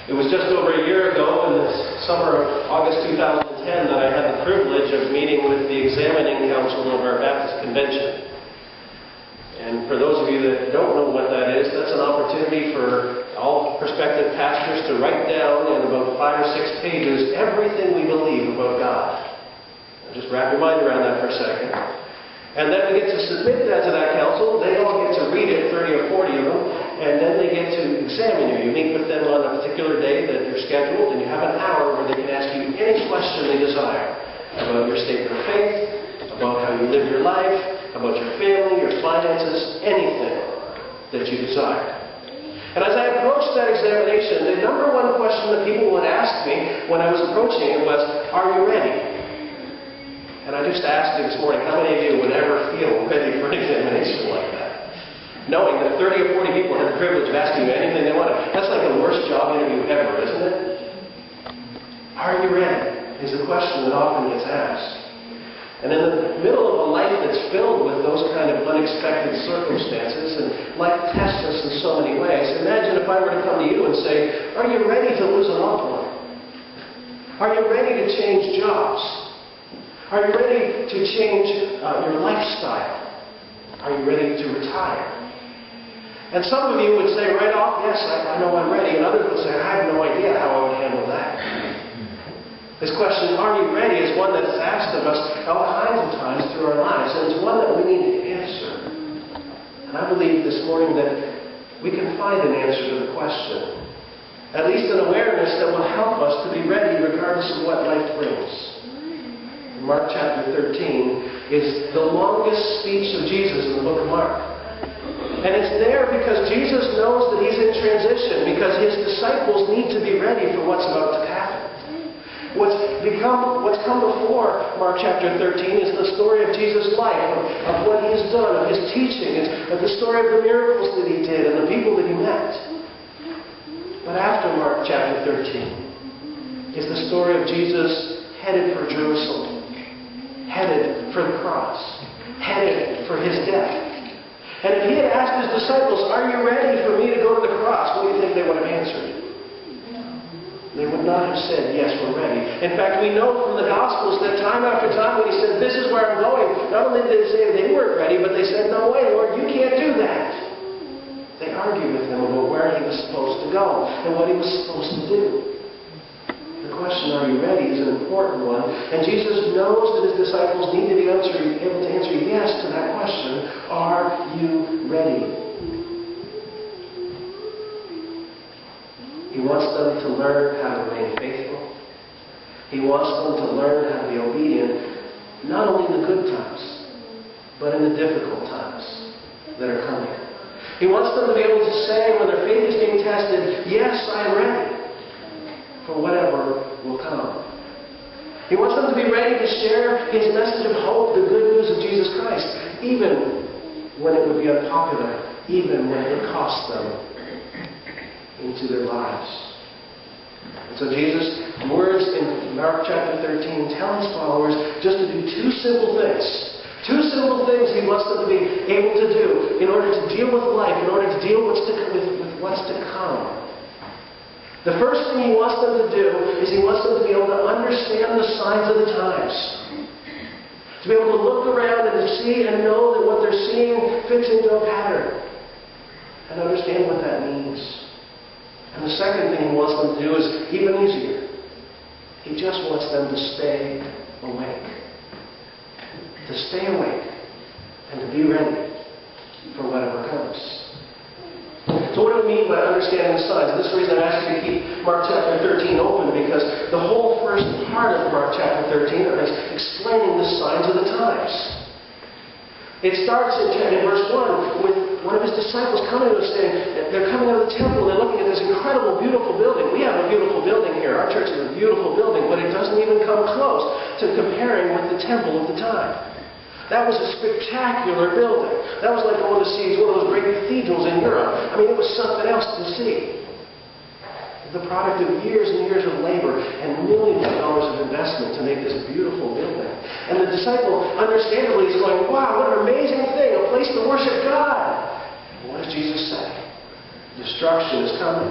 It was just over a year ago, in the summer of August 2010, that I had the privilege of meeting with the examining council of our Baptist convention. And for those of you that don't know what that is, that's an opportunity for all prospective pastors to write down in about 5 or 6 pages everything we believe about God. Now just wrap your mind around that for a second. And then we get to submit that to that council. They all get to read it, 30 or 40 of them, and then they get to examine you. You meet with them on a particular day that you're scheduled, and you have an hour where they can ask you any question they desire about your statement of faith, about how you live your life, about your family, your finances, anything that you desire. And as I approached that examination, the number one question that people would ask me when I was approaching it was, "Are you ready?" And I just asked you this morning, how many of you would ever feel ready for an examination like that? Knowing that 30 or 40 people had the privilege of asking you anything they wanted. That's like the worst job interview ever, isn't it? Are you ready? Is the question that often gets asked. And in the middle of a life that's filled with those kind of unexpected circumstances, and life tests us in so many ways, imagine if I were to come to you and say, are you ready to lose a loved one? Are you ready to change jobs? Are you ready to change your lifestyle? Are you ready to retire? And some of you would say right off, yes, I know I'm ready. And others would say, I have no idea how I would handle that. This question, are you ready, is one that is asked of us all kinds of times through our lives. And it's one that we need to answer. And I believe this morning that we can find an answer to the question. At least an awareness that will help us to be ready regardless of what life brings. Mark chapter 13 is the longest speech of Jesus in the book of Mark. And it's there because Jesus knows that He's in transition, because His disciples need to be ready for what's about to happen. What's come before Mark chapter 13 is the story of Jesus' life, of what He has done, of His teaching, of the story of the miracles that He did and the people that He met. But after Mark chapter 13 is the story of Jesus headed for Jerusalem. Headed for the cross, headed for His death. And if He had asked His disciples, are you ready for me to go to the cross? What do you think they would have answered? They would not have said, yes, we're ready. In fact, we know from the Gospels that time after time when He said, this is where I'm going, not only did they say they weren't ready, but they said, no way, Lord, you can't do that. They argued with Him about where He was supposed to go and what He was supposed to do. The question, are you ready, is an important one. And Jesus knows that His disciples need to be able to answer yes to that question. Are you ready? He wants them to learn how to remain faithful. He wants them to learn how to be obedient, not only in the good times, but in the difficult times that are coming. He wants them to be able to say when their faith is being tested, yes, I am ready for whatever will come. He wants them to be ready to share His message of hope, the good news of Jesus Christ, even when it would be unpopular, even when it would cost them into their lives. And so Jesus' words in Mark chapter 13 tell His followers just to do 2 simple things. 2 simple things He wants them to be able to do in order to deal with life, in order to deal with what's to come. The first thing He wants them to do is He wants them to be able to understand the signs of the times. To be able to look around and to see and know that what they're seeing fits into a pattern. And understand what that means. And the second thing He wants them to do is even easier. He just wants them to stay awake. To stay awake and to be ready for whatever comes. So what do we mean by understanding the signs? And this is the reason I'm asking you to keep Mark chapter 13 open, because the whole first part of Mark chapter 13 is explaining the signs of the times. It starts in verse 1 with one of His disciples coming to us saying, they're coming out of the temple and they're looking at this incredible, beautiful building. We have a beautiful building here. Our church is a beautiful building, but it doesn't even come close to comparing with the temple of the time. That was a spectacular building. That was like going to see one of those great cathedrals in Europe. I mean, it was something else to see. The product of years and years of labor and millions of dollars of investment to make this beautiful building. And the disciple, understandably, is going, wow, what an amazing thing, a place to worship God. And what does Jesus say? Destruction is coming.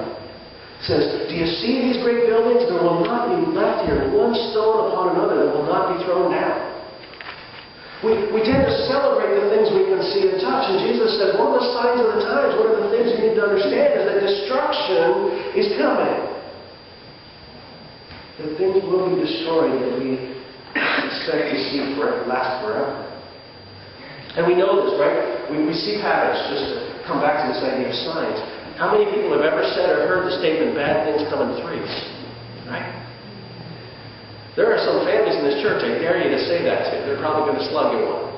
It says, do you see these great buildings? There will not be left here one stone upon another that will not be thrown down. We tend to celebrate the things we can see and touch. And Jesus said, one of the signs of the times, one of the things you need to understand is that destruction is coming. That things will be destroyed that we expect to see last forever. And we know this, right? We see patterns, just to come back to this idea of signs. How many people have ever said or heard the statement, bad things come in threes? Right? There are some families in this church, I dare you to say that to. They're probably going to slug you one.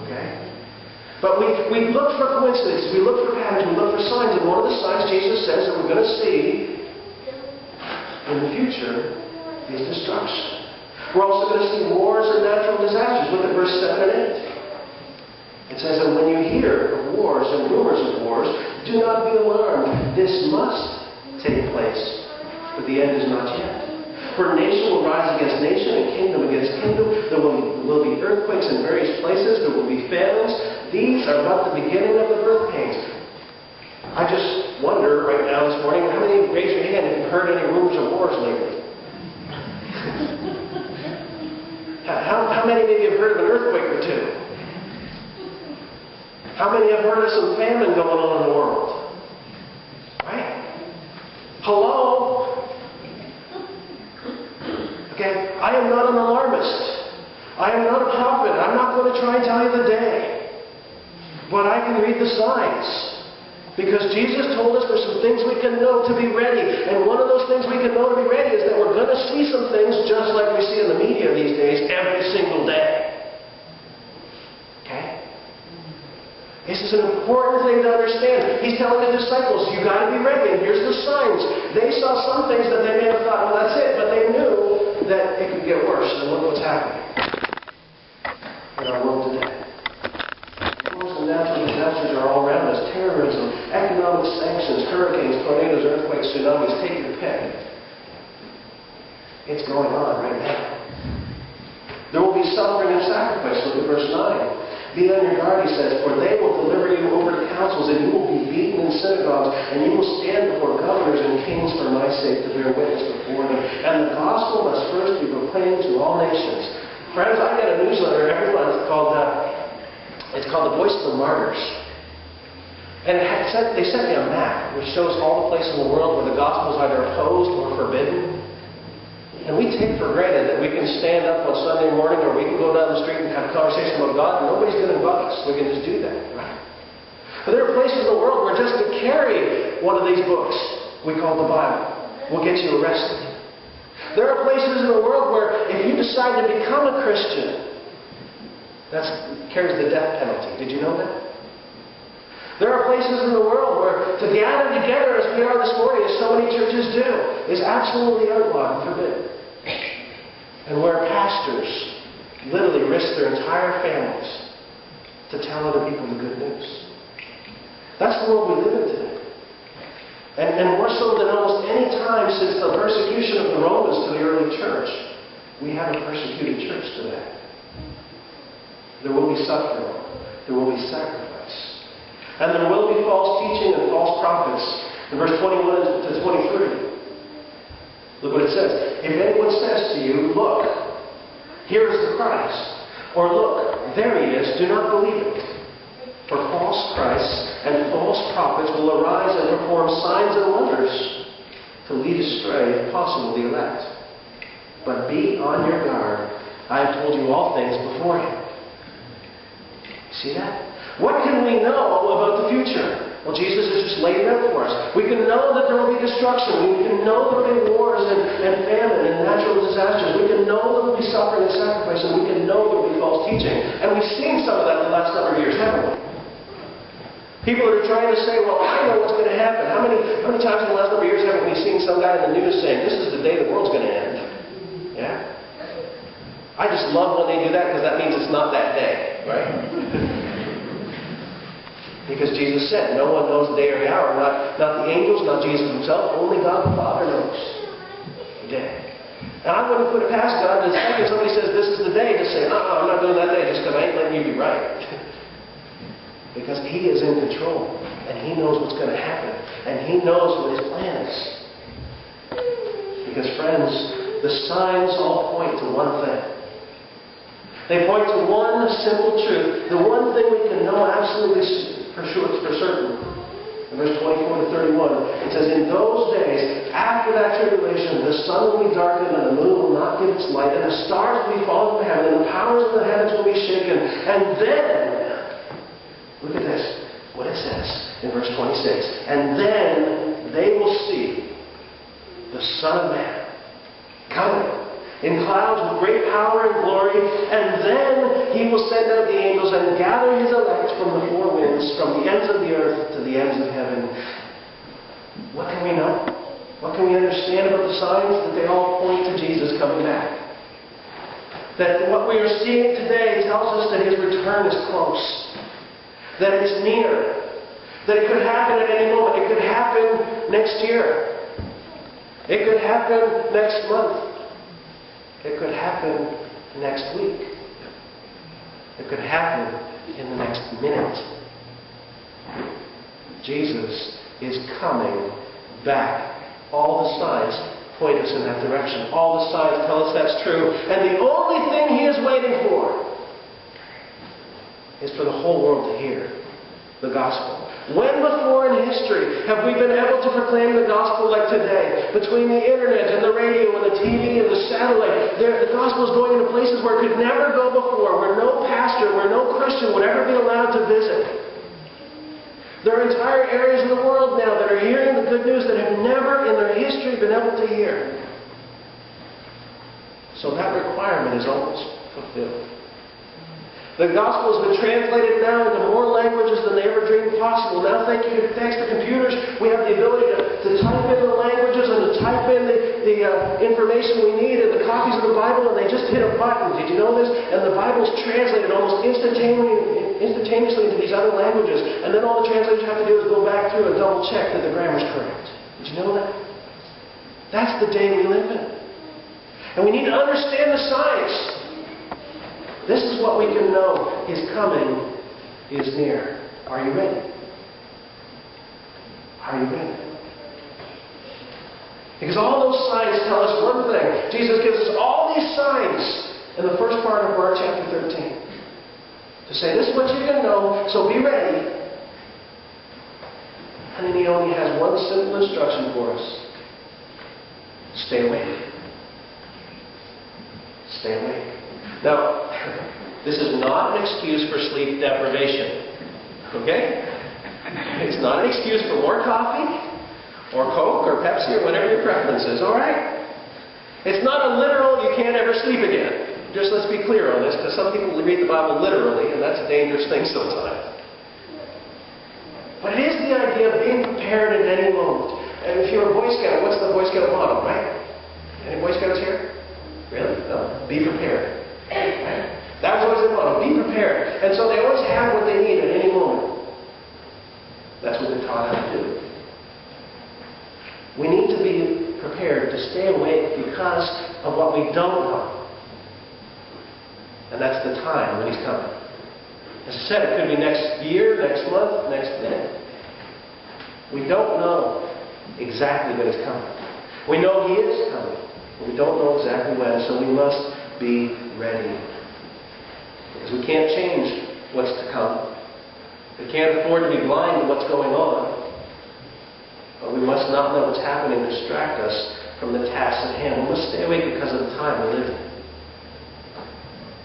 Okay? But we look for coincidences, we look for patterns, we look for signs. And one of the signs Jesus says that we're going to see in the future is destruction. We're also going to see wars and natural disasters. Look at verse 7 and 8. It says that when you hear of wars and rumors of wars, do not be alarmed. This must take place, but the end is not yet. For nation will rise against nation and kingdom against kingdom. There will be earthquakes in various places. There will be famines. These are but the beginning of the birth pains. I just wonder right now this morning, how many raise your hand if you've heard any rumors of wars lately? How many maybe have heard of an earthquake or two? How many have heard of some famine going on in the world? Right? Hello? Okay, I am not an alarmist. I am not a prophet. I'm not going to try and tell you the day. But I can read the signs. Because Jesus told us there's some things we can know to be ready. And one of those things we can know to be ready is that we're going to see some things just like we see in the media these days every single day. Okay? This is an important thing to understand. He's telling the disciples, you've got to be ready. And here's the signs. They saw some things that they may have thought, well, that's it. But they knew that it could get worse. And look what's happening in our world today. Wars and natural disasters are all around us. Terrorism, economic sanctions, hurricanes, tornadoes, earthquakes, tsunamis. Take your pick. It's going on right now. There will be suffering and sacrifice. Look at verse 9. Be on your guard, he says, for they will deliver you over to councils, and you will be beaten in synagogues, and you will stand before governors and kings for my sake to bear witness before them. And the gospel must first be proclaimed to all nations. Friends, I get a newsletter every month called, it's called The Voice of the Martyrs. And they sent me a map which shows all the places in the world where the gospel is either opposed or forbidden. And we take for granted that we can stand up on Sunday morning or we can go down the street and have a conversation about God and nobody's going to bug us. We can just do that, right? But there are places in the world where just to carry one of these books we call the Bible will get you arrested. There are places in the world where if you decide to become a Christian, that carries the death penalty. Did you know that? There are places in the world where to gather together as we are this morning, as so many churches do, is absolutely outlawed and forbidden. And where pastors literally risk their entire families to tell other people the good news. That's the world we live in today. And more so than almost any time since the persecution of the Romans to the early church, we have a persecuted church today. There will be suffering. There will be sacrifice. And there will be false teaching and false prophets. In verse 21 to 23. Look what it says. If anyone says to you, look, here is the Christ. Or look, there he is, do not believe it. For false Christs and false prophets will arise and perform signs and wonders to lead astray, if possible, the elect. But be on your guard. I have told you all things beforehand. See that? What can we know about the future? Well, Jesus has just laid it out for us. We can know that there will be destruction. We can know there will be wars and famine and natural disasters. We can know there will be suffering and sacrifice. And we can know there will be false teaching. And we've seen some of that in the last number of years, haven't we? People that are trying to say, well, I know what's going to happen. How many times in the last number of years haven't we seen some guy in the news saying, this is the day the world's going to end? Yeah? I just love when they do that because that means it's not that day, right? Because Jesus said, no one knows the day or the hour, not the angels, not Jesus himself, only God the Father knows the day. And I wouldn't put it past God the second somebody says this is the day to say, I'm not doing that day just because I ain't letting you be right. Because He is in control, and He knows what's going to happen, and He knows what His plan is. Because, friends, the signs all point to one thing. They point to one simple truth. The one thing we can know absolutely for certain. In verse 24 to 31, it says, "In those days, after that tribulation, the sun will be darkened, and the moon will not give its light, and the stars will be fallen from heaven, and the powers of the heavens will be shaken. And then," look at this, what it says in verse 26, "And then they will see the Son of Man coming in clouds with great power and glory, and then He will send out the angels and gather His elect from the four winds, from the ends of the earth to the ends of heaven." What can we know? What can we understand about the signs? That they all point to Jesus coming back. That what we are seeing today tells us that His return is close. That it's near. That it could happen at any moment. It could happen next year. It could happen next month. It could happen next week. It could happen in the next minute. Jesus is coming back. All the signs point us in that direction. All the signs tell us that's true. And the only thing He is waiting for is for the whole world to hear the gospel. When before in history have we been able to proclaim the gospel like today? Between the internet and the radio and the TV and the satellite, the gospel is going into places where it could never go before, where no pastor, where no Christian would ever be allowed to visit. There are entire areas of the world now that are hearing the good news that have never in their history been able to hear. So that requirement is almost fulfilled. The gospel has been translated now into more languages than they ever dreamed possible. Now, thanks to computers, we have the ability to type in the languages and to type in the information we need and the copies of the Bible, and they just hit a button. Did you know this? And the Bible is translated almost instantaneously into these other languages. And then all the translators have to do is go back through and double check that the grammar's correct. Did you know that? That's the day we live in. And we need to understand the signs. This is what we can know. His coming is near. Are you ready? Are you ready? Because all those signs tell us one thing. Jesus gives us all these signs in the first part of Mark chapter 13. To say, this is what you're going to know, so be ready. And then He only has one simple instruction for us. Stay awake. Stay awake. Now, this is not an excuse for sleep deprivation. Okay? It's not an excuse for more coffee, or Coke, or Pepsi, or whatever your preference is, alright? It's not a literal, you can't ever sleep again. Just let's be clear on this, because some people read the Bible literally, and that's a dangerous thing sometimes. But it is the idea of being prepared at any moment. And if you're a Boy Scout, what's the Boy Scout motto, right? Any Boy Scouts here? Really? No. Be prepared. Right? That was always the motto. Be prepared. And so they always have what they need at any moment. That's what they're taught how to do. We need to be prepared to stay awake because of what we don't know. And that's the time when He's coming. As I said, it could be next year, next month, next minute. We don't know exactly when He's coming. We know He is coming, but we don't know exactly when, so we must be ready. Because we can't change what's to come. We can't afford to be blind to what's going on. But we must not let what's happening distract us from the task at hand. We must stay awake because of the time we live in.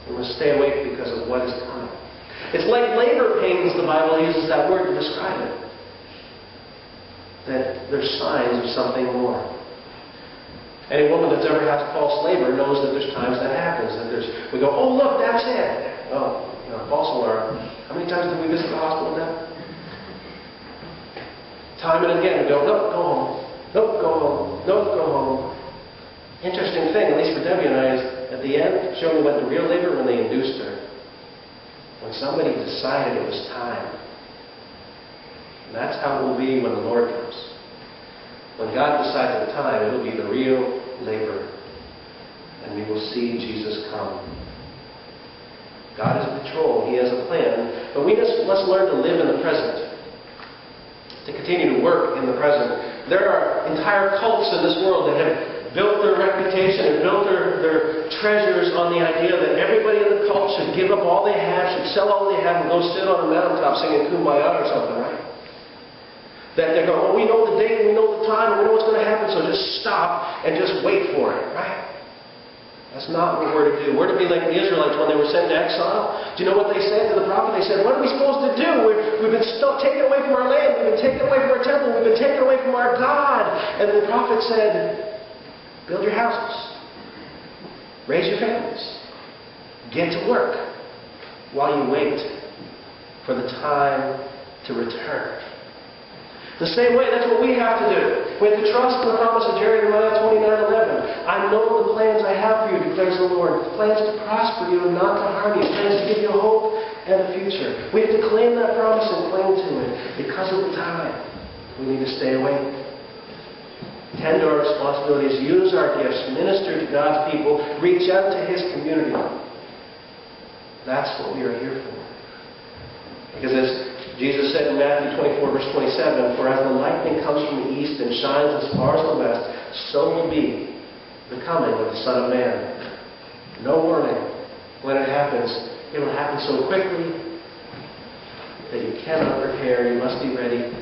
We must stay awake because of what is coming. It's like labor pains, the Bible uses that word to describe it. That there's signs of something more. Any woman that's ever had false labor knows that there's times that happens. That we go, oh look, that's it. Oh, false alarm. How many times did we visit the hospital now? Time and again we go, nope, go home. Nope, go home. Nope, go home. Interesting thing, at least for Debbie and I, is at the end, she only went to real labor when they induced her. When somebody decided it was time. And that's how it will be when the Lord comes. When God decides the time, it will be the real labor. And we will see Jesus come. God is in control. He has a plan. But we must learn to live in the present. To continue to work in the present. There are entire cults in this world that have built their reputation and built their treasures on the idea that everybody in the cult should give up all they have, should sell all they have, and go sit on a mountaintop singing Kumbaya or something, right? That they go, oh, we know the date, and we know the time, and we know what's going to happen, so just stop and just wait for it, right? That's not what we're to do. We're to be like the Israelites when they were sent to exile. Do you know what they said to the prophet? They said, what are we supposed to do? We've been taken away from our land. We've been taken away from our temple. We've been taken away from our God. And the prophet said, build your houses. Raise your families. Get to work while you wait for the time to return. The same way, that's what we have to do. We have to trust in the promise of Jeremiah 29:11. I know the plans I have for you, declares the Lord. Plans to prosper you and not to harm you. Plans to give you hope and a future. We have to claim that promise and cling to it. Because of the time, we need to stay awake. Tend to our responsibilities. Use our gifts. Minister to God's people. Reach out to His community. That's what we are here for. Because as Jesus said in Matthew 24, verse 27, for as the lightning comes from the east and shines as far as the west, so will be the coming of the Son of Man. No warning when it happens. It will happen so quickly that you cannot prepare. You must be ready.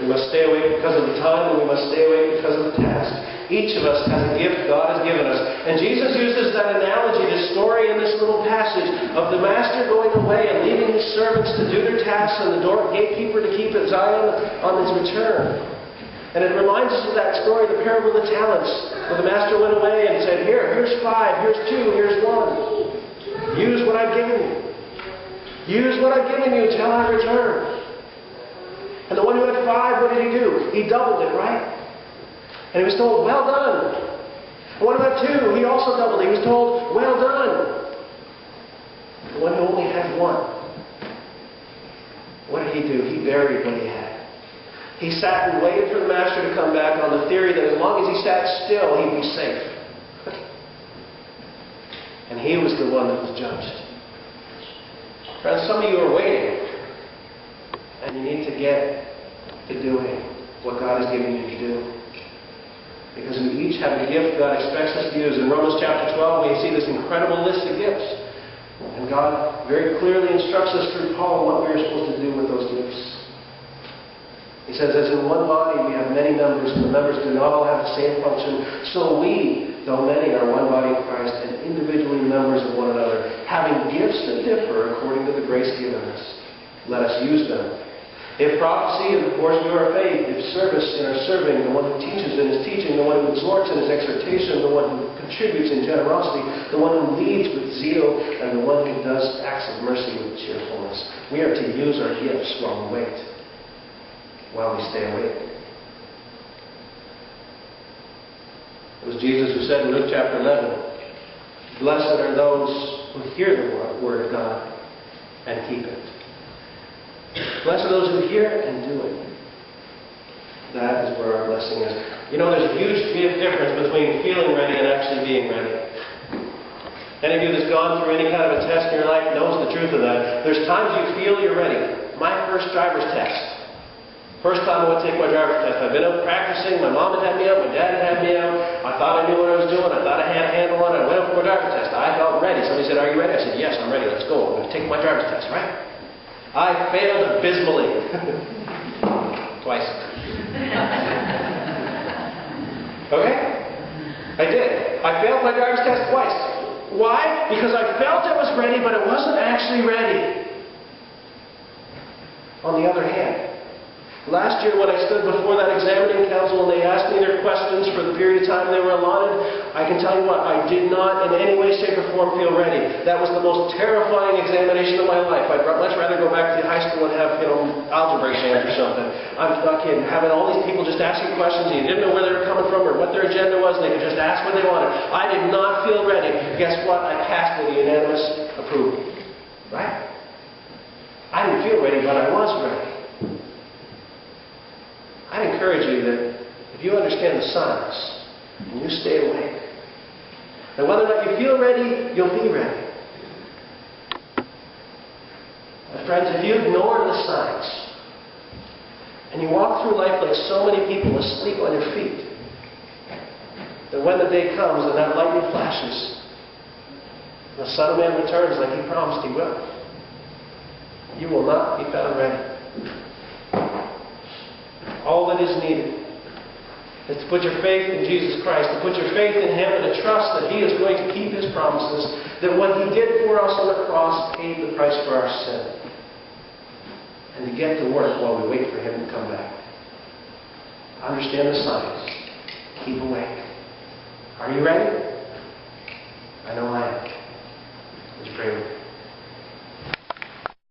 We must stay awake because of the time, and we must stay awake because of the task. Each of us has a gift God has given us. And Jesus uses that analogy, this story in this little passage of the master going away and leaving his servants to do their tasks and the gatekeeper to keep his eye on his return. And it reminds us of that story, the parable of the talents, where the master went away and said, here's 5, here's 2, here's 1. Use what I've given you. Use what I've given you until I return. And the one who had 5, what did he do? He doubled it, right? And he was told, well done. The one who had 2, he also doubled it. He was told, well done. The one who only had 1, what did he do? He buried what he had. He sat and waited for the master to come back on the theory that as long as he sat still, he'd be safe. And he was the one that was judged. Friends, some of you are waiting. And you need to get to doing what God has given you to do. Because we each have a gift God expects us to use. In Romans chapter 12, we see this incredible list of gifts. And God very clearly instructs us through Paul what we are supposed to do with those gifts. He says, as in one body we have many members, and the members do not all have the same function, so we, though many, are one body in Christ, and individually members of one another, having gifts that differ according to the grace given us. Let us use them. If prophecy, in the portion of our faith. If service, in our serving. The one who teaches in his teaching. The one who exhorts in his exhortation. The one who contributes in generosity. The one who leads with zeal. And the one who does acts of mercy with cheerfulness. We are to use our gifts while we wait. While we stay awake. It was Jesus who said in Luke chapter 11, blessed are those who hear the word of God and keep it. Blessed are those who hear and do it. That is where our blessing is. You know, there's a huge difference between feeling ready and actually being ready. Any of you that's gone through any kind of a test in your life knows the truth of that. There's times you feel you're ready. My first driver's test. First time I went to take my driver's test. I've been out practicing. My mom had me out. My dad had me out. I thought I knew what I was doing. I thought I had a handle on it. I went out for my driver's test. I felt ready. Somebody said, are you ready? I said, yes, I'm ready. Let's go. I'm going to take my driver's test, right? I failed abysmally. Twice. Okay? I did. I failed my driver's test twice. Why? Because I felt I was ready, but it wasn't actually ready. On the other hand, last year when I stood before that examining council and they asked me their questions for the period of time they were allotted, I can tell you what, I did not in any way, shape, or form feel ready. That was the most terrifying examination of my life. I'd much rather go back to high school and have, algebra exams or something. I'm not kidding. Having all these people just asking questions and you didn't know where they were coming from or what their agenda was, and they could just ask what they wanted. I did not feel ready. Guess what? I passed with unanimous approval. Right? I didn't feel ready, but I was ready. I'd encourage you that if you understand the signs and you stay awake, and whether or not you feel ready, you'll be ready. But friends, if you ignore the signs And you walk through life like so many people asleep on your feet. That when the day comes and that lightning flashes, the Son of Man returns like He promised He will, you will not be found ready. All that is needed is to put your faith in Jesus Christ, to put your faith in Him, and to trust that He is going to keep His promises, that what He did for us on the cross paid the price for our sin. And to get to work while we wait for Him to come back. Understand the signs. Keep awake. Are you ready? I know I am. Let's pray with me.